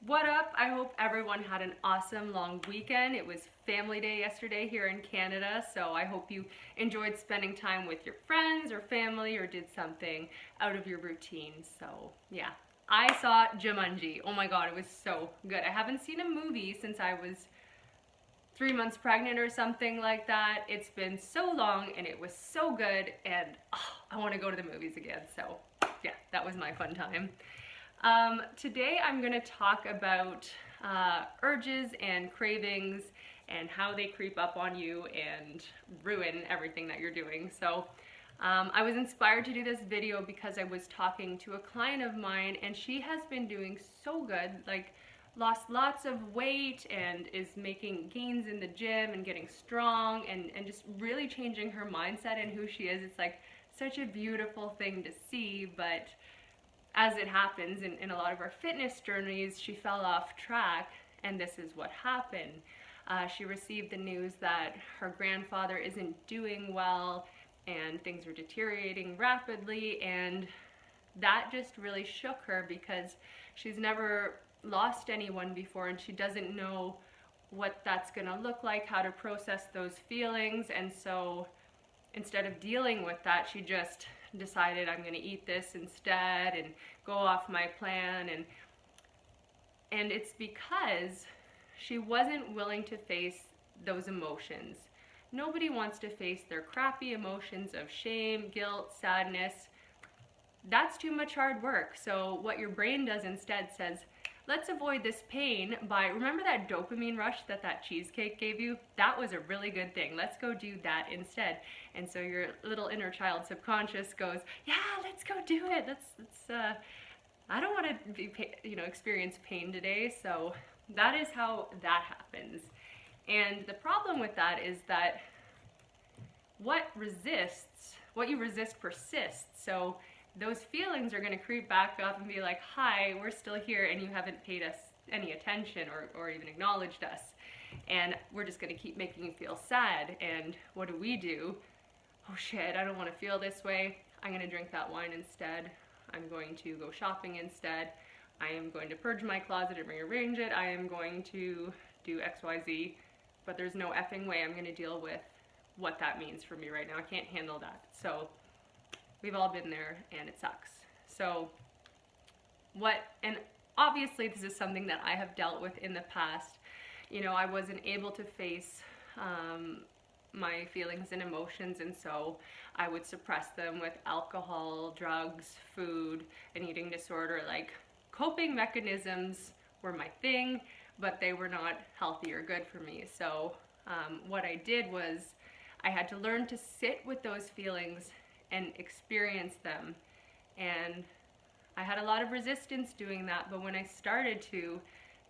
What up? I hope everyone had an awesome long weekend. It was family day yesterday here in Canada, so I hope you enjoyed spending time with your friends or family or did something out of your routine. So yeah, I saw Jumanji. Oh my god, it was so good. I haven't seen a movie since I was 3 months pregnant or something like that. It's been so long and it was so good, and I want to go to the movies again. So yeah, that was my fun time. Today I'm going to talk about urges and cravings and how they creep up on you and ruin everything that you're doing. So I was inspired to do this video because I was talking to a client of mine, and she has been doing so good, like lost lots of weight and is making gains in the gym and getting strong and just really changing her mindset and who she is. It's like such a beautiful thing to see, but as it happens in a lot of our fitness journeys, she fell off track, and this is what happened. She received the news that her grandfather isn't doing well and things are deteriorating rapidly, and that just really shook her because she's never lost anyone before and she doesn't know what that's gonna look like, how to process those feelings. And so instead of dealing with that, she just decided, I'm going to eat this instead and go off my plan, and it's because she wasn't willing to face those emotions. Nobody wants to face their crappy emotions of shame, guilt, sadness. That's too much hard work. So what your brain does instead says, let's avoid this pain by, remember that dopamine rush that cheesecake gave you? That was a really good thing. Let's go do that instead. And so your little inner child subconscious goes, yeah, let's go do it. I don't want to be, experience pain today. So that is how that happens. And the problem with that is that what you resist persists. So those feelings are going to creep back up and be like, hi, we're still here and you haven't paid us any attention or even acknowledged us. And we're just going to keep making you feel sad. And what do? Oh shit, I don't want to feel this way. I'm going to drink that wine instead. I'm going to go shopping instead. I am going to purge my closet and rearrange it. I am going to do XYZ. But there's no effing way I'm going to deal with what that means for me right now. I can't handle that. So we've all been there and it sucks. So and obviously this is something that I have dealt with in the past. I wasn't able to face my feelings and emotions, and so I would suppress them with alcohol, drugs, food, an eating disorder. Like, coping mechanisms were my thing, but they were not healthy or good for me. So what I did was I had to learn to sit with those feelings and experience them. And I had a lot of resistance doing that, but when I started to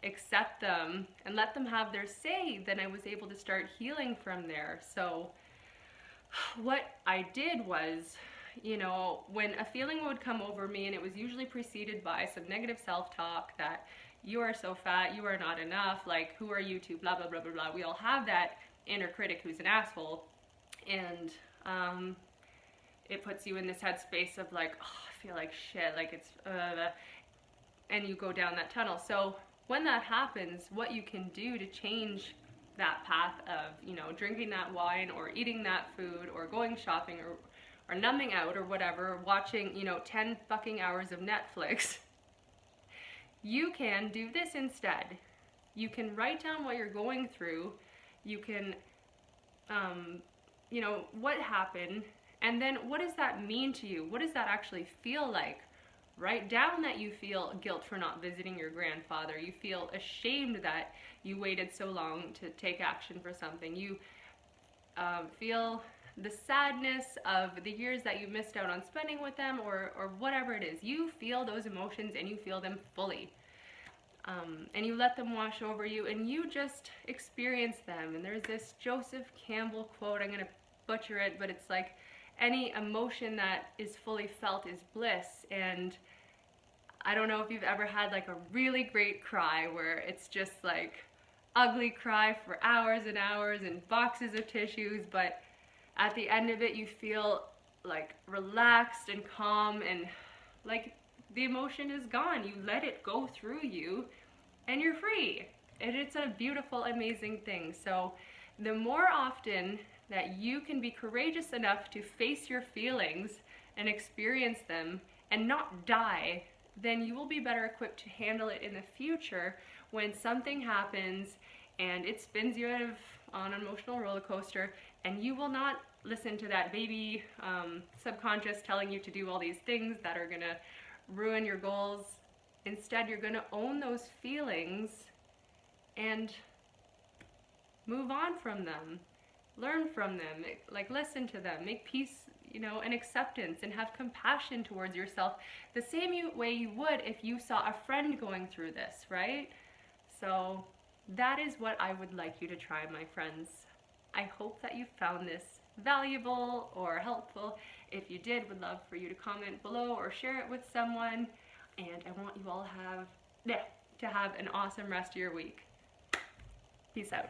accept them and let them have their say, then I was able to start healing from there. So what I did was, when a feeling would come over me, and it was usually preceded by some negative self-talk that you are so fat, you are not enough, like, who are you to, blah, blah, blah, blah, blah. We all have that inner critic who's an asshole. And it puts you in this headspace of like, oh, I feel like shit, like it's, and you go down that tunnel. So when that happens, what you can do to change that path of, drinking that wine or eating that food or going shopping or numbing out or whatever, watching, 10 fucking hours of Netflix, you can do this instead. You can write down what you're going through. You can, what happened, and then what does that mean to you? What does that actually feel like? Write down that you feel guilt for not visiting your grandfather. You feel ashamed that you waited so long to take action for something. You feel the sadness of the years that you missed out on spending with them, or whatever it is. You feel those emotions and you feel them fully. And you let them wash over you and you just experience them. And there's this Joseph Campbell quote, I'm going to butcher it, but it's like, any emotion that is fully felt is bliss. And I don't know if you've ever had like a really great cry where it's just like ugly cry for hours and hours and boxes of tissues, but at the end of it you feel like relaxed and calm, and like the emotion is gone. You let it go through you and you're free. And it's a beautiful, amazing thing. So the more often that you can be courageous enough to face your feelings and experience them and not die, then you will be better equipped to handle it in the future when something happens and it spins you out of on an emotional roller coaster, and you will not listen to that baby subconscious telling you to do all these things that are gonna ruin your goals. Instead, you're gonna own those feelings and move on from them, learn from them, like listen to them, make peace, and acceptance, and have compassion towards yourself the same way you would if you saw a friend going through this, right? So that is what I would like you to try, my friends. I hope that you found this valuable or helpful. If you did, would love for you to comment below or share it with someone. And I want you all to have an awesome rest of your week. Peace out.